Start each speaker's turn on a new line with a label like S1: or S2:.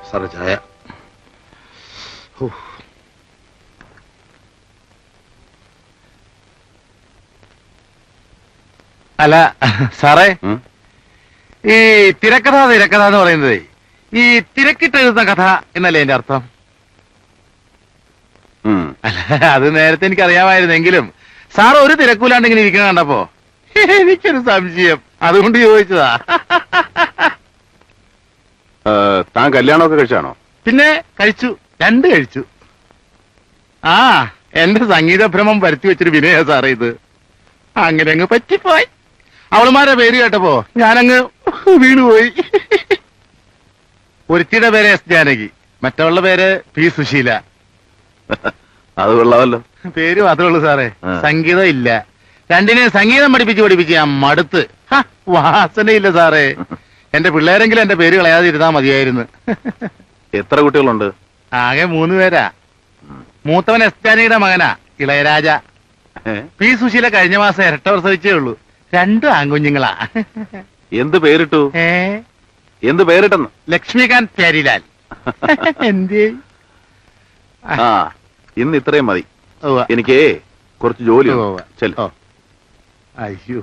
S1: സാറേ ചായ. അല്ല സാറേ, ഈ തിരക്കഥ എന്ന് പറയുന്നത് ഈ തിരക്കിട്ട് എഴുതുന്ന കഥ എന്നല്ലേ എന്റെ അർത്ഥം? അല്ല, അത് നേരത്തെ എനിക്ക് അറിയാമായിരുന്നെങ്കിലും സാർ ഒരു തിരക്കൂലാണ്ട് ഇങ്ങനെ ഇരിക്കണ കണ്ടപ്പോ എനിക്കൊരു സംശയം, അതുകൊണ്ട് ചോദിച്ചതാ.
S2: താൻ കല്യാണമൊക്കെ കഴിച്ചാണോ?
S1: പിന്നെ കഴിച്ചു, 2 കഴിച്ചു. ആ, എന്റെ സംഗീതഭ്രമം വരുത്തി വെച്ചൊരു വിനയ സാറേ ഇത്. അങ്ങനെ അങ്ങ് പറ്റിപ്പോയി. അവളുമാരെ പേര് കേട്ടപ്പോ ഞാനങ്ങ് വീണുപോയി. ഒരുത്തിയുടെ പേര് എസ് ജാനകി, മറ്റവളുടെ പേര് പി സുശീല.
S2: അത് കൊള്ളാമല്ലോ.
S1: പേര് മാത്രമേ ഉള്ളൂ സാറേ, സംഗീതം ഇല്ല. രണ്ടിനെ സംഗീതം പഠിപ്പിച്ച് ഞാൻ മടുത്ത്. വാസനയില്ല സാറേ. എന്റെ പിള്ളേരെങ്കിലും എന്റെ പേര് കളയാതിരുന്നാ മതിയായിരുന്നു.
S2: എത്ര കുട്ടികളുണ്ട്?
S1: ആകെ 3 പേരാ. മൂത്തവൻ എസ് ജാനകിയുടെ മകനാ, ഇളയരാജ. പി സുശീല കഴിഞ്ഞ മാസം ഇരട്ട പ്രസവിച്ചേ ഉള്ളൂ. 2 ആൺകുഞ്ഞുങ്ങളാ.
S2: എന്ത് പേരിട്ടു? എന്ത് പേരിട്ടെന്ന്?
S1: ലക്ഷ്മികാന്ത് പ്യാരിലാൽ. എന്തേ?
S2: ആ, ഇന്ന് ഇത്രയും മതി. എനിക്ക് കുറച്ച് ജോലി.
S1: അയ്യോ.